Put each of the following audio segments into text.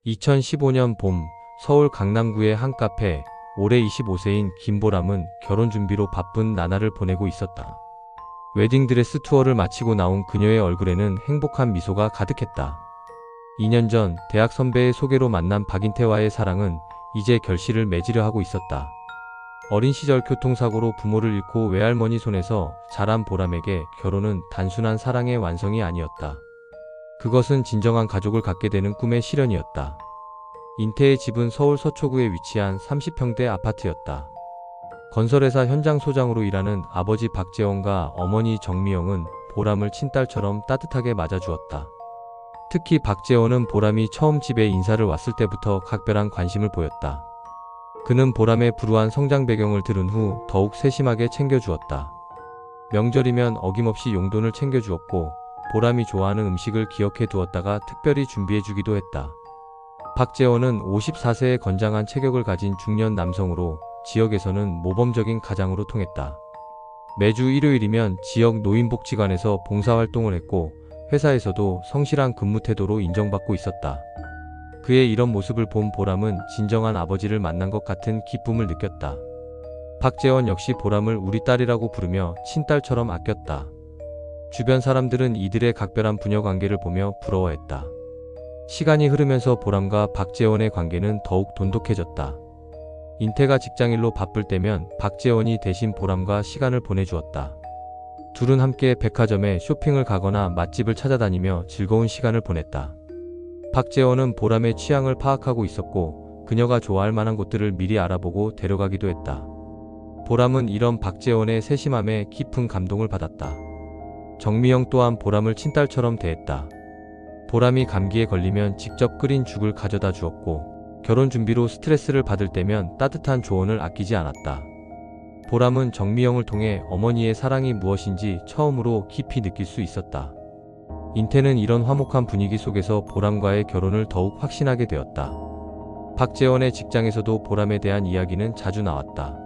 2015년 봄, 서울 강남구의 한 카페, 올해 25세인 김보람은 결혼 준비로 바쁜 나날을 보내고 있었다. 웨딩드레스 투어를 마치고 나온 그녀의 얼굴에는 행복한 미소가 가득했다. 2년 전 대학 선배의 소개로 만난 박인태와의 사랑은 이제 결실을 맺으려 하고 있었다. 어린 시절 교통사고로 부모를 잃고 외할머니 손에서 자란 보람에게 결혼은 단순한 사랑의 완성이 아니었다. 그것은 진정한 가족을 갖게 되는 꿈의 실현이었다. 인태의 집은 서울 서초구에 위치한 30평대 아파트였다. 건설회사 현장 소장으로 일하는 아버지 박재원과 어머니 정미영은 보람을 친딸처럼 따뜻하게 맞아주었다. 특히 박재원은 보람이 처음 집에 인사를 왔을 때부터 각별한 관심을 보였다. 그는 보람의 불우한 성장 배경을 들은 후 더욱 세심하게 챙겨주었다. 명절이면 어김없이 용돈을 챙겨주었고 보람이 좋아하는 음식을 기억해 두었다가 특별히 준비해주기도 했다. 박재원은 54세의 건장한 체격을 가진 중년 남성으로 지역에서는 모범적인 가장으로 통했다. 매주 일요일이면 지역 노인복지관에서 봉사활동을 했고 회사에서도 성실한 근무 태도로 인정받고 있었다. 그의 이런 모습을 본 보람은 진정한 아버지를 만난 것 같은 기쁨을 느꼈다. 박재원 역시 보람을 우리 딸이라고 부르며 친딸처럼 아꼈다. 주변 사람들은 이들의 각별한 부녀 관계를 보며 부러워했다. 시간이 흐르면서 보람과 박재원의 관계는 더욱 돈독해졌다. 인태가 직장일로 바쁠 때면 박재원이 대신 보람과 시간을 보내주었다. 둘은 함께 백화점에 쇼핑을 가거나 맛집을 찾아다니며 즐거운 시간을 보냈다. 박재원은 보람의 취향을 파악하고 있었고 그녀가 좋아할 만한 곳들을 미리 알아보고 데려가기도 했다. 보람은 이런 박재원의 세심함에 깊은 감동을 받았다. 정미영 또한 보람을 친딸처럼 대했다. 보람이 감기에 걸리면 직접 끓인 죽을 가져다 주었고 결혼 준비로 스트레스를 받을 때면 따뜻한 조언을 아끼지 않았다. 보람은 정미영을 통해 어머니의 사랑이 무엇인지 처음으로 깊이 느낄 수 있었다. 인태는 이런 화목한 분위기 속에서 보람과의 결혼을 더욱 확신하게 되었다. 박재원의 직장에서도 보람에 대한 이야기는 자주 나왔다.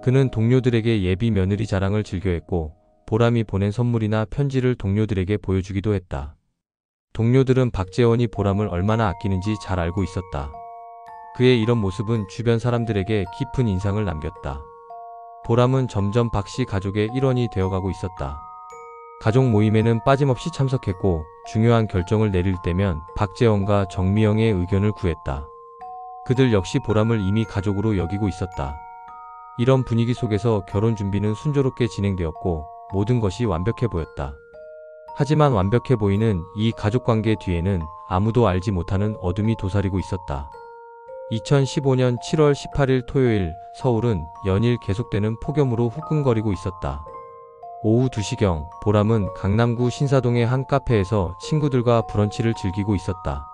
그는 동료들에게 예비 며느리 자랑을 즐겨했고 보람이 보낸 선물이나 편지를 동료들에게 보여주기도 했다. 동료들은 박재원이 보람을 얼마나 아끼는지 잘 알고 있었다. 그의 이런 모습은 주변 사람들에게 깊은 인상을 남겼다. 보람은 점점 박씨 가족의 일원이 되어가고 있었다. 가족 모임에는 빠짐없이 참석했고 중요한 결정을 내릴 때면 박재원과 정미영의 의견을 구했다. 그들 역시 보람을 이미 가족으로 여기고 있었다. 이런 분위기 속에서 결혼 준비는 순조롭게 진행되었고 모든 것이 완벽해 보였다. 하지만 완벽해 보이는 이 가족관계 뒤에는 아무도 알지 못하는 어둠이 도사리고 있었다. 2015년 7월 18일 토요일 서울은 연일 계속되는 폭염으로 후끈거리고 있었다. 오후 2시경 보람은 강남구 신사동의 한 카페에서 친구들과 브런치를 즐기고 있었다.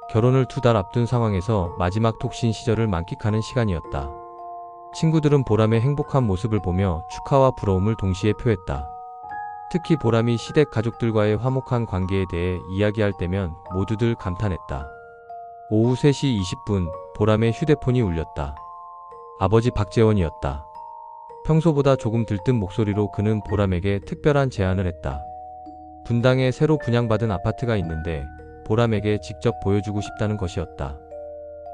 결혼을 2달 앞둔 상황에서 마지막 독신 시절을 만끽하는 시간이었다. 친구들은 보람의 행복한 모습을 보며 축하와 부러움을 동시에 표했다. 특히 보람이 시댁 가족들과의 화목한 관계에 대해 이야기할 때면 모두들 감탄했다. 오후 3시 20분 보람의 휴대폰이 울렸다. 아버지 박재원이었다. 평소보다 조금 들뜬 목소리로 그는 보람에게 특별한 제안을 했다. 분당에 새로 분양받은 아파트가 있는데 보람에게 직접 보여주고 싶다는 것이었다.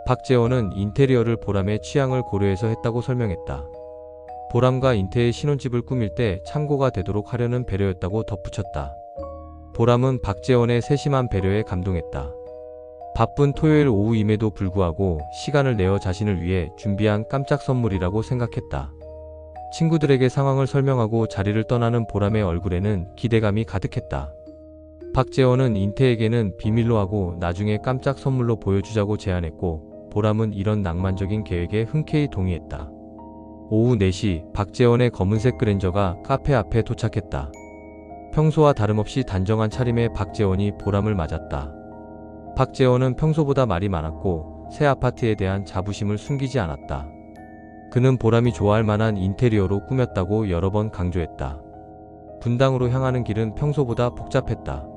박재원은 인테리어를 보람의 취향을 고려해서 했다고 설명했다. 보람과 인태의 신혼집을 꾸밀 때 참고가 되도록 하려는 배려였다고 덧붙였다. 보람은 박재원의 세심한 배려에 감동했다. 바쁜 토요일 오후임에도 불구하고 시간을 내어 자신을 위해 준비한 깜짝 선물이라고 생각했다. 친구들에게 상황을 설명하고 자리를 떠나는 보람의 얼굴에는 기대감이 가득했다. 박재원은 인태에게는 비밀로 하고 나중에 깜짝 선물로 보여주자고 제안했고 보람은 이런 낭만적인 계획에 흔쾌히 동의했다. 오후 4시 박재원의 검은색 그랜저가 카페 앞에 도착했다. 평소와 다름없이 단정한 차림의 박재원이 보람을 맞았다. 박재원은 평소보다 말이 많았고 새 아파트에 대한 자부심을 숨기지 않았다. 그는 보람이 좋아할 만한 인테리어로 꾸몄다고 여러 번 강조했다. 분당으로 향하는 길은 평소보다 복잡했다.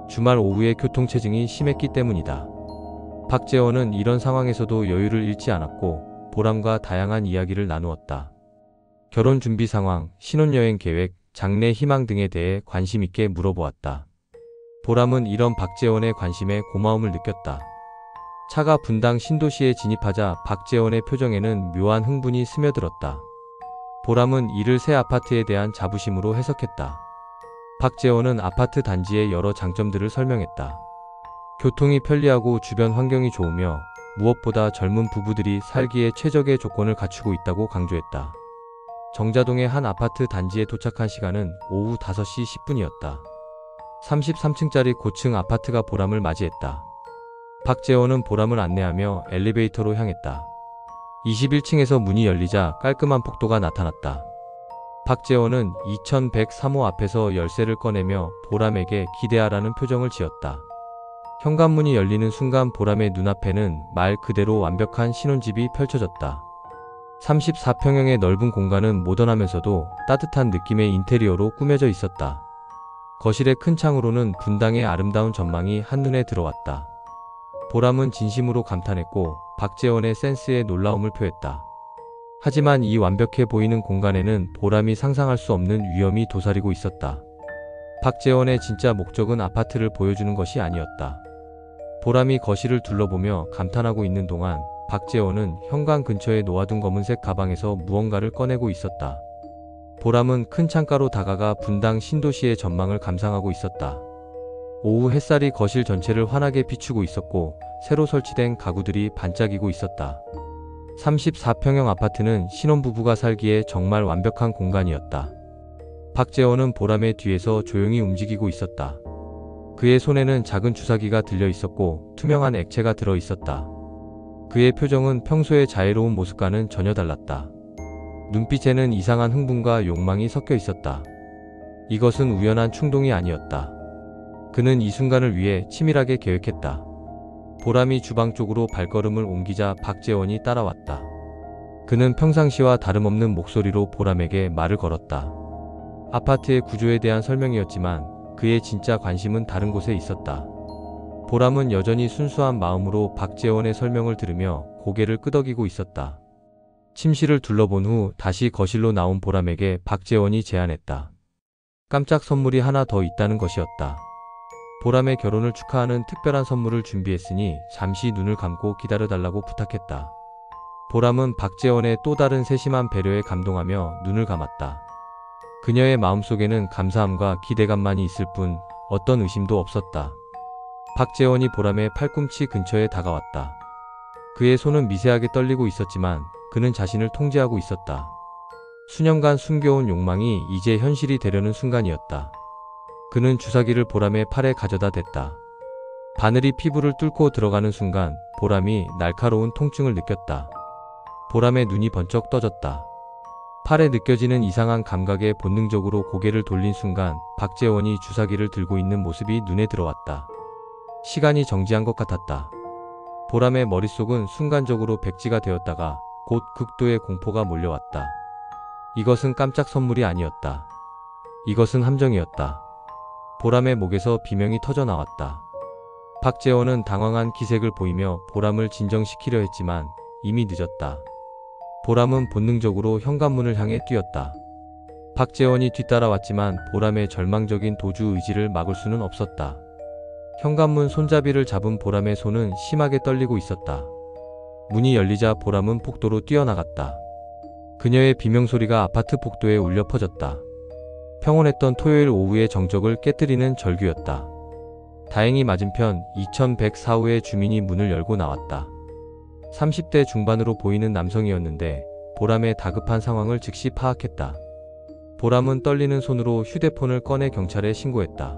주말 오후에 교통체증이 심했기 때문이다. 박재원은 이런 상황에서도 여유를 잃지 않았고 보람과 다양한 이야기를 나누었다. 결혼 준비 상황, 신혼여행 계획, 장래 희망 등에 대해 관심 있게 물어보았다. 보람은 이런 박재원의 관심에 고마움을 느꼈다. 차가 분당 신도시에 진입하자 박재원의 표정에는 묘한 흥분이 스며들었다. 보람은 이를 새 아파트에 대한 자부심으로 해석했다. 박재원은 아파트 단지의 여러 장점들을 설명했다. 교통이 편리하고 주변 환경이 좋으며 무엇보다 젊은 부부들이 살기에 최적의 조건을 갖추고 있다고 강조했다. 정자동의 한 아파트 단지에 도착한 시간은 오후 5시 10분이었다. 33층짜리 고층 아파트가 보람을 맞이했다. 박재원은 보람을 안내하며 엘리베이터로 향했다. 21층에서 문이 열리자 깔끔한 폭도가 나타났다. 박재원은 2103호 앞에서 열쇠를 꺼내며 보람에게 기대하라는 표정을 지었다. 현관문이 열리는 순간 보람의 눈앞에는 말 그대로 완벽한 신혼집이 펼쳐졌다. 34평형의 넓은 공간은 모던하면서도 따뜻한 느낌의 인테리어로 꾸며져 있었다. 거실의 큰 창으로는 분당의 아름다운 전망이 한눈에 들어왔다. 보람은 진심으로 감탄했고 박재원의 센스에 놀라움을 표했다. 하지만 이 완벽해 보이는 공간에는 보람이 상상할 수 없는 위험이 도사리고 있었다. 박재원의 진짜 목적은 아파트를 보여주는 것이 아니었다. 보람이 거실을 둘러보며 감탄하고 있는 동안 박재원은 현관 근처에 놓아둔 검은색 가방에서 무언가를 꺼내고 있었다. 보람은 큰 창가로 다가가 분당 신도시의 전망을 감상하고 있었다. 오후 햇살이 거실 전체를 환하게 비추고 있었고 새로 설치된 가구들이 반짝이고 있었다. 34평형 아파트는 신혼부부가 살기에 정말 완벽한 공간이었다. 박재원은 보람의 뒤에서 조용히 움직이고 있었다. 그의 손에는 작은 주사기가 들려 있었고 투명한 액체가 들어 있었다. 그의 표정은 평소의 자애로운 모습과는 전혀 달랐다. 눈빛에는 이상한 흥분과 욕망이 섞여 있었다. 이것은 우연한 충동이 아니었다. 그는 이 순간을 위해 치밀하게 계획했다. 보람이 주방 쪽으로 발걸음을 옮기자 박재원이 따라왔다. 그는 평상시와 다름없는 목소리로 보람에게 말을 걸었다. 아파트의 구조에 대한 설명이었지만 그의 진짜 관심은 다른 곳에 있었다. 보람은 여전히 순수한 마음으로 박재원의 설명을 들으며 고개를 끄덕이고 있었다. 침실을 둘러본 후 다시 거실로 나온 보람에게 박재원이 제안했다. 깜짝 선물이 하나 더 있다는 것이었다. 보람의 결혼을 축하하는 특별한 선물을 준비했으니 잠시 눈을 감고 기다려달라고 부탁했다. 보람은 박재원의 또 다른 세심한 배려에 감동하며 눈을 감았다. 그녀의 마음속에는 감사함과 기대감만이 있을 뿐 어떤 의심도 없었다. 박재원이 보람의 팔꿈치 근처에 다가왔다. 그의 손은 미세하게 떨리고 있었지만 그는 자신을 통제하고 있었다. 수년간 숨겨온 욕망이 이제 현실이 되려는 순간이었다. 그는 주사기를 보람의 팔에 가져다 댔다. 바늘이 피부를 뚫고 들어가는 순간 보람이 날카로운 통증을 느꼈다. 보람의 눈이 번쩍 떠졌다. 팔에 느껴지는 이상한 감각에 본능적으로 고개를 돌린 순간 박재원이 주사기를 들고 있는 모습이 눈에 들어왔다. 시간이 정지한 것 같았다. 보람의 머릿속은 순간적으로 백지가 되었다가 곧 극도의 공포가 몰려왔다. 이것은 깜짝 선물이 아니었다. 이것은 함정이었다. 보람의 목에서 비명이 터져 나왔다. 박재원은 당황한 기색을 보이며 보람을 진정시키려 했지만 이미 늦었다. 보람은 본능적으로 현관문을 향해 뛰었다. 박재원이 뒤따라왔지만 보람의 절망적인 도주 의지를 막을 수는 없었다. 현관문 손잡이를 잡은 보람의 손은 심하게 떨리고 있었다. 문이 열리자 보람은 폭도로 뛰어나갔다. 그녀의 비명소리가 아파트 복도에 울려 퍼졌다. 평온했던 토요일 오후의 정적을 깨뜨리는 절규였다. 다행히 맞은편 2104호의 주민이 문을 열고 나왔다. 30대 중반으로 보이는 남성이었는데 보람의 다급한 상황을 즉시 파악했다. 보람은 떨리는 손으로 휴대폰을 꺼내 경찰에 신고했다.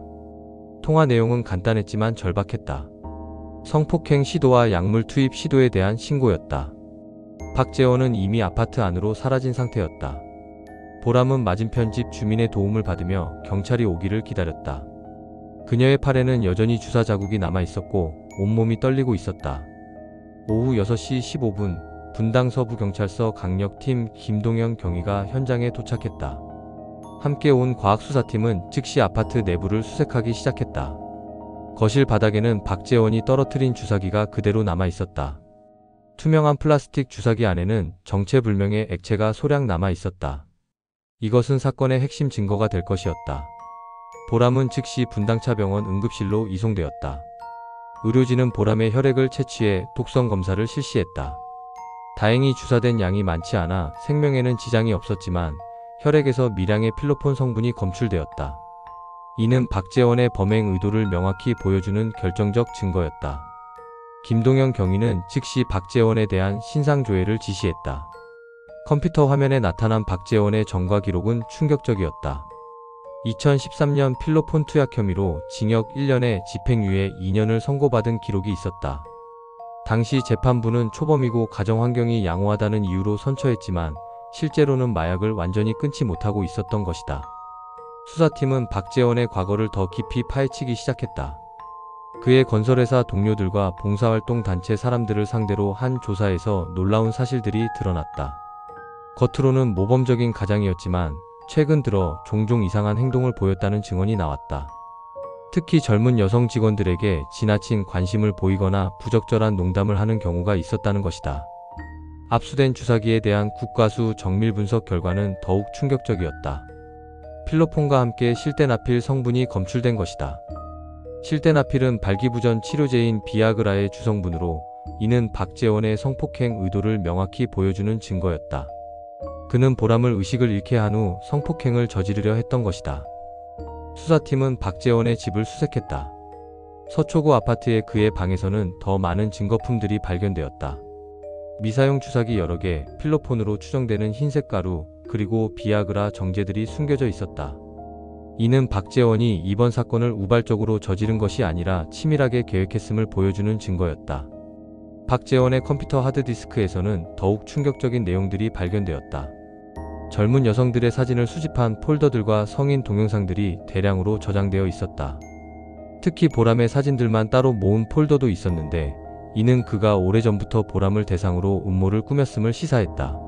통화 내용은 간단했지만 절박했다. 성폭행 시도와 약물 투입 시도에 대한 신고였다. 박재원은 이미 아파트 안으로 사라진 상태였다. 보람은 맞은편 집 주민의 도움을 받으며 경찰이 오기를 기다렸다. 그녀의 팔에는 여전히 주사 자국이 남아 있었고 온몸이 떨리고 있었다. 오후 6시 15분 분당 서부경찰서 강력팀 김동현 경위가 현장에 도착했다. 함께 온 과학수사팀은 즉시 아파트 내부를 수색하기 시작했다. 거실 바닥에는 박재원이 떨어뜨린 주사기가 그대로 남아 있었다. 투명한 플라스틱 주사기 안에는 정체불명의 액체가 소량 남아 있었다. 이것은 사건의 핵심 증거가 될 것이었다. 보람은 즉시 분당차병원 응급실로 이송되었다. 의료진은 보람의 혈액을 채취해 독성 검사를 실시했다. 다행히 주사된 양이 많지 않아 생명에는 지장이 없었지만 혈액에서 미량의 필로폰 성분이 검출되었다. 이는 박재원의 범행 의도를 명확히 보여주는 결정적 증거였다. 김동현 경위는 즉시 박재원에 대한 신상조회를 지시했다. 컴퓨터 화면에 나타난 박재원의 전과 기록은 충격적이었다. 2013년 필로폰 투약 혐의로 징역 1년에 집행유예 2년을 선고받은 기록이 있었다. 당시 재판부는 초범이고 가정 환경이 양호하다는 이유로 선처했지만 실제로는 마약을 완전히 끊지 못하고 있었던 것이다. 수사팀은 박재원의 과거를 더 깊이 파헤치기 시작했다. 그의 건설회사 동료들과 봉사활동 단체 사람들을 상대로 한 조사에서 놀라운 사실들이 드러났다. 겉으로는 모범적인 가장이었지만 최근 들어 종종 이상한 행동을 보였다는 증언이 나왔다. 특히 젊은 여성 직원들에게 지나친 관심을 보이거나 부적절한 농담을 하는 경우가 있었다는 것이다. 압수된 주사기에 대한 국과수 정밀 분석 결과는 더욱 충격적이었다. 필로폰과 함께 실데나필 성분이 검출된 것이다. 실데나필은 발기부전 치료제인 비아그라의 주성분으로 이는 박재원의 성폭행 의도를 명확히 보여주는 증거였다. 그는 보람을 의식을 잃게 한 후 성폭행을 저지르려 했던 것이다. 수사팀은 박재원의 집을 수색했다. 서초구 아파트의 그의 방에서는 더 많은 증거품들이 발견되었다. 미사용 주사기 여러 개, 필로폰으로 추정되는 흰색 가루, 그리고 비아그라 정제들이 숨겨져 있었다. 이는 박재원이 이번 사건을 우발적으로 저지른 것이 아니라 치밀하게 계획했음을 보여주는 증거였다. 박재원의 컴퓨터 하드디스크에서는 더욱 충격적인 내용들이 발견되었다. 젊은 여성들의 사진을 수집한 폴더들과 성인 동영상들이 대량으로 저장되어 있었다. 특히 보람의 사진들만 따로 모은 폴더도 있었는데 이는 그가 오래전부터 보람을 대상으로 음모를 꾸몄음을 시사했다.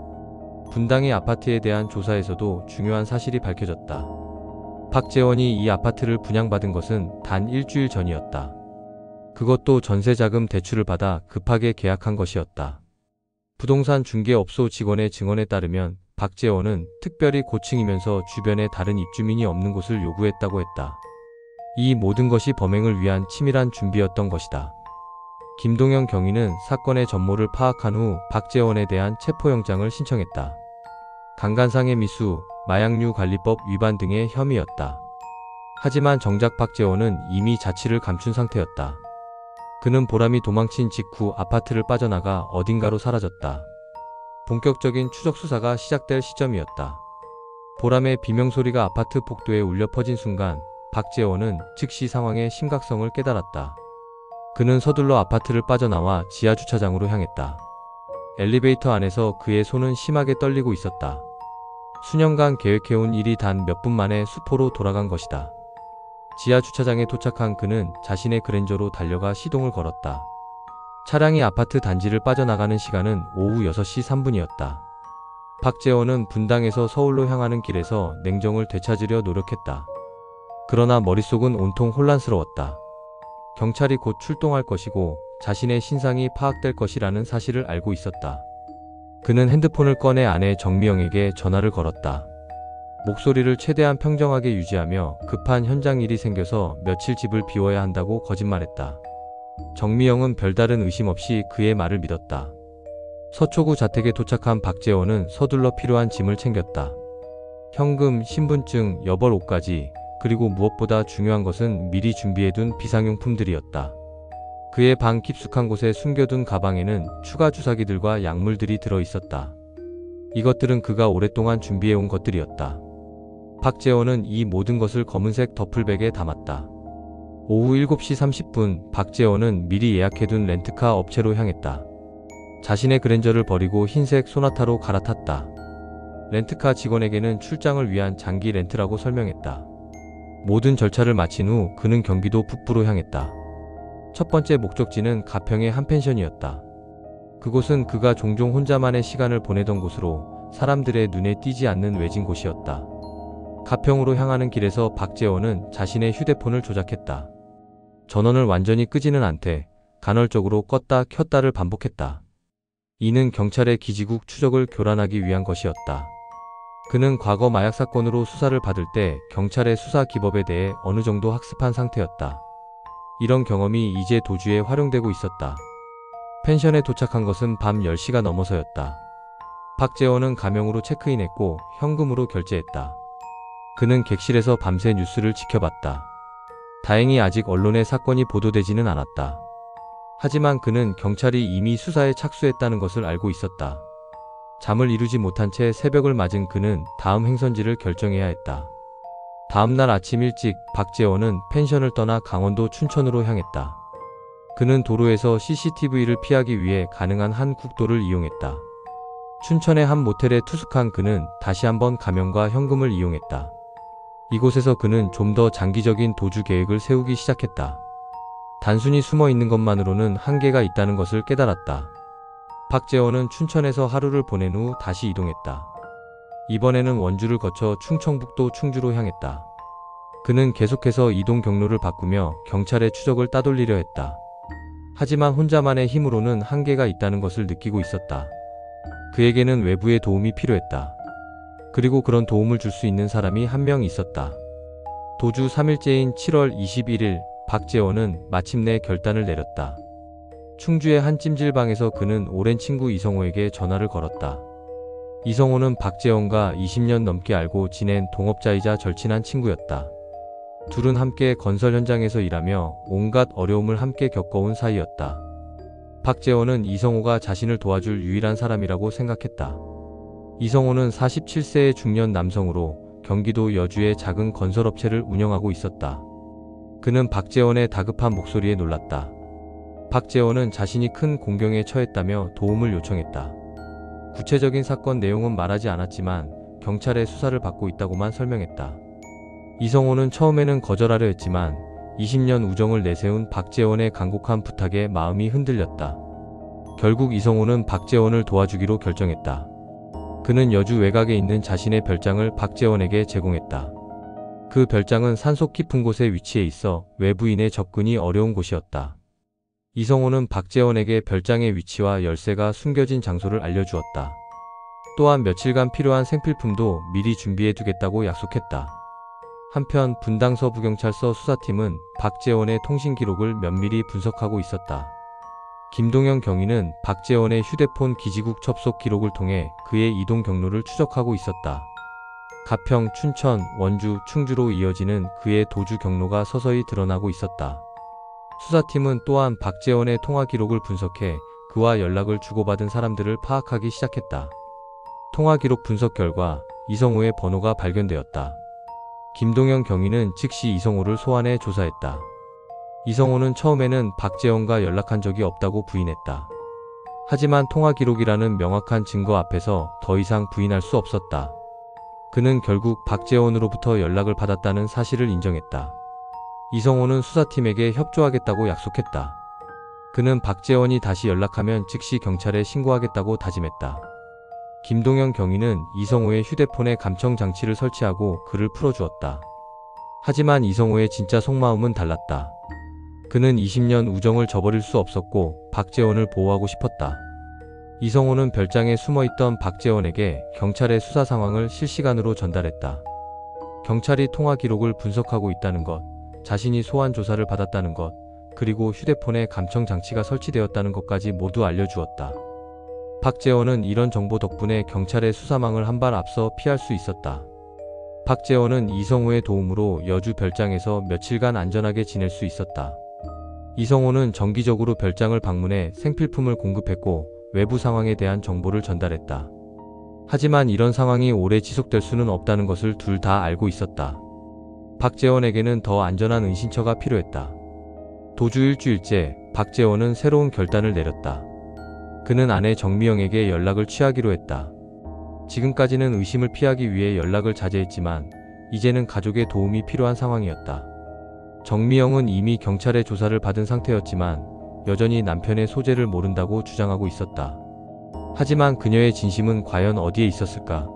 분당의 아파트에 대한 조사에서도 중요한 사실이 밝혀졌다. 박재원이 이 아파트를 분양받은 것은 단 일주일 전이었다. 그것도 전세자금 대출을 받아 급하게 계약한 것이었다. 부동산 중개업소 직원의 증언에 따르면 박재원은 특별히 고층이면서 주변에 다른 입주민이 없는 곳을 요구했다고 했다. 이 모든 것이 범행을 위한 치밀한 준비였던 것이다. 김동현 경위는 사건의 전모를 파악한 후 박재원에 대한 체포영장을 신청했다. 강간상해 미수, 마약류 관리법 위반 등의 혐의였다. 하지만 정작 박재원은 이미 자취를 감춘 상태였다. 그는 보람이 도망친 직후 아파트를 빠져나가 어딘가로 사라졌다. 본격적인 추적 수사가 시작될 시점이었다. 보람의 비명소리가 아파트 복도에 울려 퍼진 순간 박재원은 즉시 상황의 심각성을 깨달았다. 그는 서둘러 아파트를 빠져나와 지하주차장으로 향했다. 엘리베이터 안에서 그의 손은 심하게 떨리고 있었다. 수년간 계획해온 일이 단 몇 분 만에 수포로 돌아간 것이다. 지하주차장에 도착한 그는 자신의 그랜저로 달려가 시동을 걸었다. 차량이 아파트 단지를 빠져나가는 시간은 오후 6시 3분이었다. 박재원은 분당에서 서울로 향하는 길에서 냉정을 되찾으려 노력했다. 그러나 머릿속은 온통 혼란스러웠다. 경찰이 곧 출동할 것이고 자신의 신상이 파악될 것이라는 사실을 알고 있었다. 그는 핸드폰을 꺼내 아내 정미영에게 전화를 걸었다. 목소리를 최대한 평정하게 유지하며 급한 현장 일이 생겨서 며칠 집을 비워야 한다고 거짓말했다. 정미영은 별다른 의심 없이 그의 말을 믿었다. 서초구 자택에 도착한 박재원은 서둘러 필요한 짐을 챙겼다. 현금, 신분증, 여벌 옷까지, 그리고 무엇보다 중요한 것은 미리 준비해둔 비상용품들이었다. 그의 방 깊숙한 곳에 숨겨둔 가방에는 추가 주사기들과 약물들이 들어있었다. 이것들은 그가 오랫동안 준비해온 것들이었다. 박재원은 이 모든 것을 검은색 더플백에 담았다. 오후 7시 30분 박재원은 미리 예약해둔 렌트카 업체로 향했다. 자신의 그랜저를 버리고 흰색 소나타로 갈아탔다. 렌트카 직원에게는 출장을 위한 장기 렌트라고 설명했다. 모든 절차를 마친 후 그는 경기도 북부로 향했다. 첫 번째 목적지는 가평의 한 펜션이었다. 그곳은 그가 종종 혼자만의 시간을 보내던 곳으로 사람들의 눈에 띄지 않는 외진 곳이었다. 가평으로 향하는 길에서 박재원은 자신의 휴대폰을 조작했다. 전원을 완전히 끄지는 않되 간헐적으로 껐다 켰다를 반복했다. 이는 경찰의 기지국 추적을 교란하기 위한 것이었다. 그는 과거 마약 사건으로 수사를 받을 때 경찰의 수사 기법에 대해 어느 정도 학습한 상태였다. 이런 경험이 이제 도주에 활용되고 있었다. 펜션에 도착한 것은 밤 10시가 넘어서였다. 박재원은 가명으로 체크인했고 현금으로 결제했다. 그는 객실에서 밤새 뉴스를 지켜봤다. 다행히 아직 언론에 사건이 보도되지는 않았다. 하지만 그는 경찰이 이미 수사에 착수했다는 것을 알고 있었다. 잠을 이루지 못한 채 새벽을 맞은 그는 다음 행선지를 결정해야 했다. 다음날 아침 일찍 박재원은 펜션을 떠나 강원도 춘천으로 향했다. 그는 도로에서 CCTV를 피하기 위해 가능한 한 국도를 이용했다. 춘천의 한 모텔에 투숙한 그는 다시 한번 가명과 현금을 이용했다. 이곳에서 그는 좀 더 장기적인 도주 계획을 세우기 시작했다. 단순히 숨어 있는 것만으로는 한계가 있다는 것을 깨달았다. 박재원은 춘천에서 하루를 보낸 후 다시 이동했다. 이번에는 원주를 거쳐 충청북도 충주로 향했다. 그는 계속해서 이동 경로를 바꾸며 경찰의 추적을 따돌리려 했다. 하지만 혼자만의 힘으로는 한계가 있다는 것을 느끼고 있었다. 그에게는 외부의 도움이 필요했다. 그리고 그런 도움을 줄 수 있는 사람이 한 명 있었다. 도주 3일째인 7월 21일 박재원은 마침내 결단을 내렸다. 충주의 한 찜질방에서 그는 오랜 친구 이성호에게 전화를 걸었다. 이성호는 박재원과 20년 넘게 알고 지낸 동업자이자 절친한 친구였다. 둘은 함께 건설 현장에서 일하며 온갖 어려움을 함께 겪어온 사이였다. 박재원은 이성호가 자신을 도와줄 유일한 사람이라고 생각했다. 이성호는 47세의 중년 남성으로 경기도 여주의 작은 건설업체를 운영하고 있었다. 그는 박재원의 다급한 목소리에 놀랐다. 박재원은 자신이 큰 공경에 처했다며 도움을 요청했다. 구체적인 사건 내용은 말하지 않았지만 경찰의 수사를 받고 있다고만 설명했다. 이성호는 처음에는 거절하려 했지만 20년 우정을 내세운 박재원의 간곡한 부탁에 마음이 흔들렸다. 결국 이성호는 박재원을 도와주기로 결정했다. 그는 여주 외곽에 있는 자신의 별장을 박재원에게 제공했다. 그 별장은 산속 깊은 곳에 위치해 있어 외부인의 접근이 어려운 곳이었다. 이성호는 박재원에게 별장의 위치와 열쇠가 숨겨진 장소를 알려주었다. 또한 며칠간 필요한 생필품도 미리 준비해두겠다고 약속했다. 한편 분당 서부경찰서 수사팀은 박재원의 통신 기록을 면밀히 분석하고 있었다. 김동현 경위는 박재원의 휴대폰 기지국 접속 기록을 통해 그의 이동 경로를 추적하고 있었다. 가평, 춘천, 원주, 충주로 이어지는 그의 도주 경로가 서서히 드러나고 있었다. 수사팀은 또한 박재원의 통화 기록을 분석해 그와 연락을 주고받은 사람들을 파악하기 시작했다. 통화 기록 분석 결과 이성호의 번호가 발견되었다. 김동현 경위는 즉시 이성호를 소환해 조사했다. 이성호는 처음에는 박재원과 연락한 적이 없다고 부인했다. 하지만 통화 기록이라는 명확한 증거 앞에서 더 이상 부인할 수 없었다. 그는 결국 박재원으로부터 연락을 받았다는 사실을 인정했다. 이성호는 수사팀에게 협조하겠다고 약속했다. 그는 박재원이 다시 연락하면 즉시 경찰에 신고하겠다고 다짐했다. 김동현 경위는 이성호의 휴대폰에 감청 장치를 설치하고 그를 풀어주었다. 하지만 이성호의 진짜 속마음은 달랐다. 그는 20년 우정을 저버릴 수 없었고 박재원을 보호하고 싶었다. 이성호는 별장에 숨어있던 박재원에게 경찰의 수사 상황을 실시간으로 전달했다. 경찰이 통화 기록을 분석하고 있다는 것, 자신이 소환 조사를 받았다는 것, 그리고 휴대폰에 감청 장치가 설치되었다는 것까지 모두 알려주었다. 박재원은 이런 정보 덕분에 경찰의 수사망을 한 발 앞서 피할 수 있었다. 박재원은 이성호의 도움으로 여주 별장에서 며칠간 안전하게 지낼 수 있었다. 이성호는 정기적으로 별장을 방문해 생필품을 공급했고 외부 상황에 대한 정보를 전달했다. 하지만 이런 상황이 오래 지속될 수는 없다는 것을 둘 다 알고 있었다. 박재원에게는 더 안전한 은신처가 필요했다. 도주 일주일째, 박재원은 새로운 결단을 내렸다. 그는 아내 정미영에게 연락을 취하기로 했다. 지금까지는 의심을 피하기 위해 연락을 자제했지만 이제는 가족의 도움이 필요한 상황이었다. 정미영은 이미 경찰의 조사를 받은 상태였지만 여전히 남편의 소재를 모른다고 주장하고 있었다. 하지만 그녀의 진심은 과연 어디에 있었을까?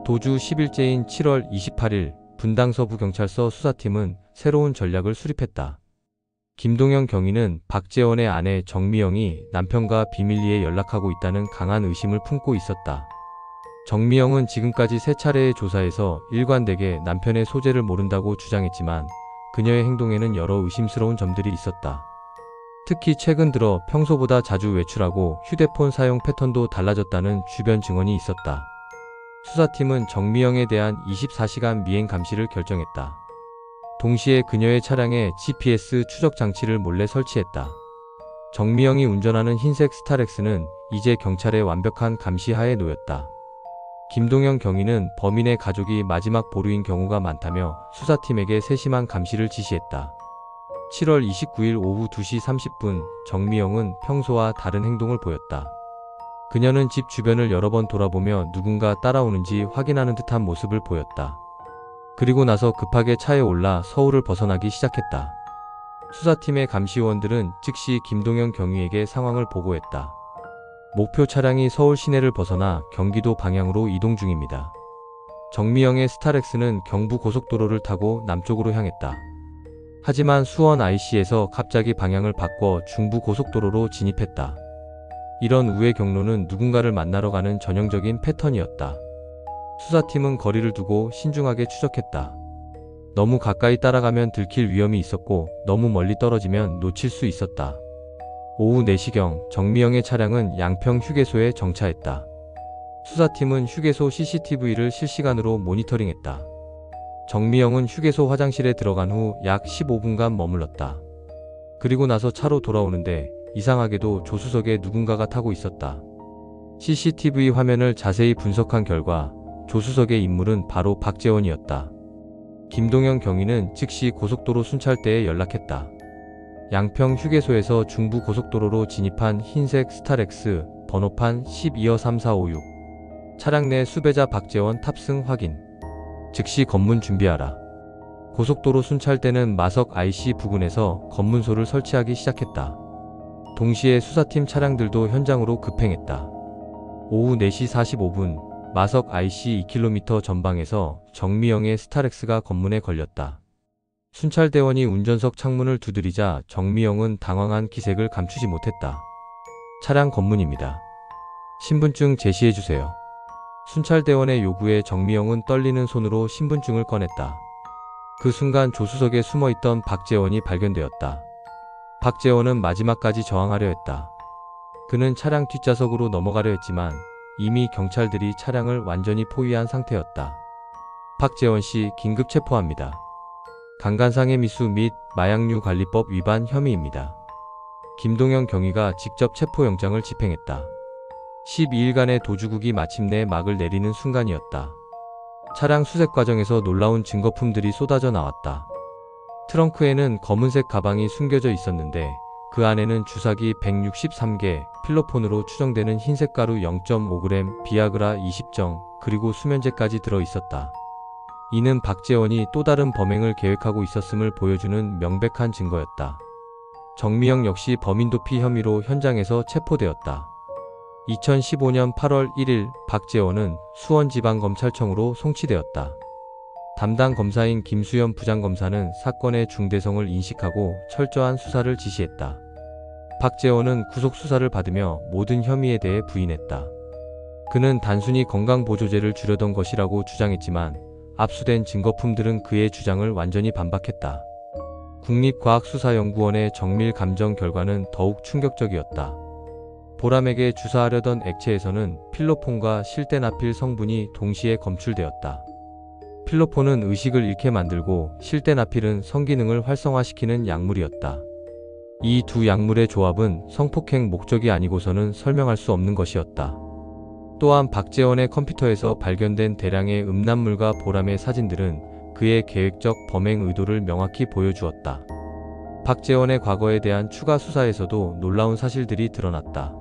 도주 10일째인 7월 28일 분당 서부경찰서 수사팀은 새로운 전략을 수립했다. 김동현 경위는 박재원의 아내 정미영이 남편과 비밀리에 연락하고 있다는 강한 의심을 품고 있었다. 정미영은 지금까지 3차례의 조사에서 일관되게 남편의 소재를 모른다고 주장했지만 그녀의 행동에는 여러 의심스러운 점들이 있었다. 특히 최근 들어 평소보다 자주 외출하고 휴대폰 사용 패턴도 달라졌다는 주변 증언이 있었다. 수사팀은 정미영에 대한 24시간 미행 감시를 결정했다. 동시에 그녀의 차량에 GPS 추적 장치를 몰래 설치했다. 정미영이 운전하는 흰색 스타렉스는 이제 경찰의 완벽한 감시 하에 놓였다. 김동현 경위는 범인의 가족이 마지막 보루인 경우가 많다며 수사팀에게 세심한 감시를 지시했다. 7월 29일 오후 2시 30분 정미영은 평소와 다른 행동을 보였다. 그녀는 집 주변을 여러 번 돌아보며 누군가 따라오는지 확인하는 듯한 모습을 보였다. 그리고 나서 급하게 차에 올라 서울을 벗어나기 시작했다. 수사팀의 감시요원들은 즉시 김동현 경위에게 상황을 보고했다. 목표 차량이 서울 시내를 벗어나 경기도 방향으로 이동 중입니다. 정미영의 스타렉스는 경부 고속도로를 타고 남쪽으로 향했다. 하지만 수원 IC에서 갑자기 방향을 바꿔 중부 고속도로로 진입했다. 이런 우회 경로는 누군가를 만나러 가는 전형적인 패턴이었다. 수사팀은 거리를 두고 신중하게 추적했다. 너무 가까이 따라가면 들킬 위험이 있었고 너무 멀리 떨어지면 놓칠 수 있었다. 오후 4시경 정미영의 차량은 양평 휴게소에 정차했다. 수사팀은 휴게소 CCTV를 실시간으로 모니터링했다. 정미영은 휴게소 화장실에 들어간 후 약 15분간 머물렀다. 그리고 나서 차로 돌아오는데 이상하게도 조수석에 누군가가 타고 있었다. CCTV 화면을 자세히 분석한 결과 조수석의 인물은 바로 박재원이었다. 김동현 경위는 즉시 고속도로 순찰대에 연락했다. 양평 휴게소에서 중부 고속도로로 진입한 흰색 스타렉스 번호판 12-3456 차량 내 수배자 박재원 탑승 확인. 즉시 검문 준비하라. 고속도로 순찰대는 마석 IC 부근에서 검문소를 설치하기 시작했다. 동시에 수사팀 차량들도 현장으로 급행했다. 오후 4시 45분 마석 IC 2km 전방에서 정미영의 스타렉스가 검문에 걸렸다. 순찰대원이 운전석 창문을 두드리자 정미영은 당황한 기색을 감추지 못했다. 차량 검문입니다. 신분증 제시해주세요. 순찰대원의 요구에 정미영은 떨리는 손으로 신분증을 꺼냈다. 그 순간 조수석에 숨어있던 박재원이 발견되었다. 박재원은 마지막까지 저항하려 했다. 그는 차량 뒷좌석으로 넘어가려 했지만 이미 경찰들이 차량을 완전히 포위한 상태였다. 박재원 씨 긴급 체포합니다. 강간상해 미수 및 마약류 관리법 위반 혐의입니다. 김동현 경위가 직접 체포영장을 집행했다. 12일간의 도주국이 마침내 막을 내리는 순간이었다. 차량 수색 과정에서 놀라운 증거품들이 쏟아져 나왔다. 트렁크에는 검은색 가방이 숨겨져 있었는데 그 안에는 주사기 163개, 필로폰으로 추정되는 흰색 가루 0.5g, 비아그라 20정, 그리고 수면제까지 들어 있었다. 이는 박재원이 또 다른 범행을 계획하고 있었음을 보여주는 명백한 증거였다. 정미영 역시 범인 도피 혐의로 현장에서 체포되었다. 2015년 8월 1일 박재원은 수원지방검찰청으로 송치되었다. 담당 검사인 김수현 부장검사는 사건의 중대성을 인식하고 철저한 수사를 지시했다. 박재원은 구속수사를 받으며 모든 혐의에 대해 부인했다. 그는 단순히 건강보조제를 주려던 것이라고 주장했지만 압수된 증거품들은 그의 주장을 완전히 반박했다. 국립과학수사연구원의 정밀 감정 결과는 더욱 충격적이었다. 보람에게 주사하려던 액체에서는 필로폰과 실데나필 성분이 동시에 검출되었다. 필로폰은 의식을 잃게 만들고 실데나필은 성기능을 활성화시키는 약물이었다. 이 두 약물의 조합은 성폭행 목적이 아니고서는 설명할 수 없는 것이었다. 또한 박재원의 컴퓨터에서 발견된 대량의 음란물과 보람의 사진들은 그의 계획적 범행 의도를 명확히 보여주었다. 박재원의 과거에 대한 추가 수사에서도 놀라운 사실들이 드러났다.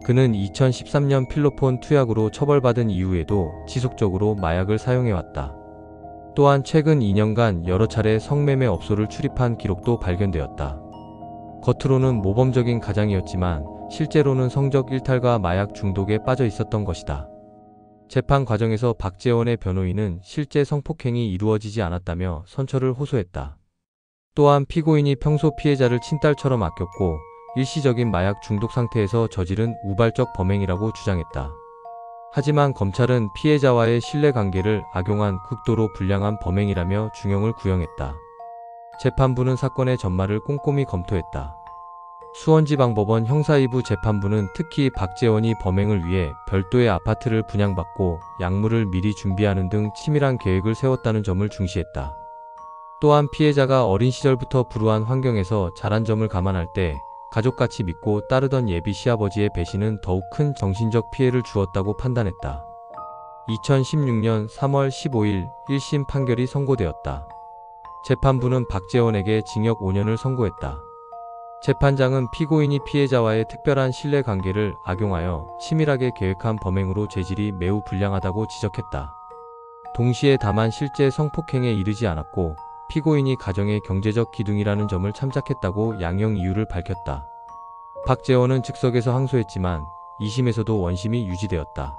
그는 2013년 필로폰 투약으로 처벌받은 이후에도 지속적으로 마약을 사용해왔다. 또한 최근 2년간 여러 차례 성매매 업소를 출입한 기록도 발견되었다. 겉으로는 모범적인 가장이었지만 실제로는 성적 일탈과 마약 중독에 빠져 있었던 것이다. 재판 과정에서 박재원의 변호인은 실제 성폭행이 이루어지지 않았다며 선처를 호소했다. 또한 피고인이 평소 피해자를 친딸처럼 아꼈고 일시적인 마약 중독 상태에서 저지른 우발적 범행이라고 주장했다. 하지만 검찰은 피해자와의 신뢰관계를 악용한 극도로 불량한 범행이라며 중형을 구형했다. 재판부는 사건의 전말을 꼼꼼히 검토했다. 수원지방법원 형사 2부 재판부는 특히 박재원이 범행을 위해 별도의 아파트를 분양받고 약물을 미리 준비하는 등 치밀한 계획을 세웠다는 점을 중시했다. 또한 피해자가 어린 시절부터 불우한 환경에서 자란 점을 감안할 때 가족같이 믿고 따르던 예비 시아버지의 배신은 더욱 큰 정신적 피해를 주었다고 판단했다. 2016년 3월 15일 1심 판결이 선고되었다. 재판부는 박재원에게 징역 5년을 선고했다. 재판장은 피고인이 피해자와의 특별한 신뢰관계를 악용하여 치밀하게 계획한 범행으로 죄질이 매우 불량하다고 지적했다. 동시에 다만 실제 성폭행에 이르지 않았고 피고인이 가정의 경제적 기둥이라는 점을 참작했다고 양형 이유를 밝혔다. 박재원은 즉석에서 항소했지만 2심에서도 원심이 유지되었다.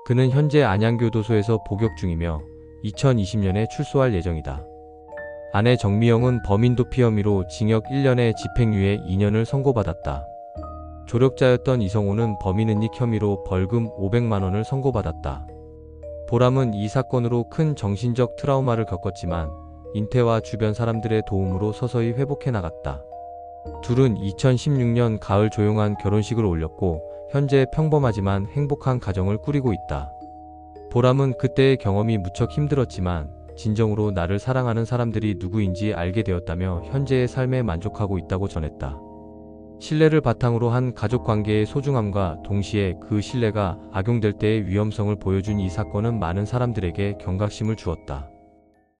그는 현재 안양교도소에서 복역 중이며 2020년에 출소할 예정이다. 아내 정미영은 범인 도피 혐의로 징역 1년에 집행유예 2년을 선고받았다. 조력자였던 이성호는 범인 은닉 혐의로 벌금 500만 원을 선고받았다. 보람은 이 사건으로 큰 정신적 트라우마를 겪었지만 인태와 주변 사람들의 도움으로 서서히 회복해 나갔다. 둘은 2016년 가을 조용한 결혼식을 올렸고 현재 평범하지만 행복한 가정을 꾸리고 있다. 보람은 그때의 경험이 무척 힘들었지만 진정으로 나를 사랑하는 사람들이 누구인지 알게 되었다며 현재의 삶에 만족하고 있다고 전했다. 신뢰를 바탕으로 한 가족관계의 소중함과 동시에 그 신뢰가 악용될 때의 위험성을 보여준 이 사건은 많은 사람들에게 경각심을 주었다.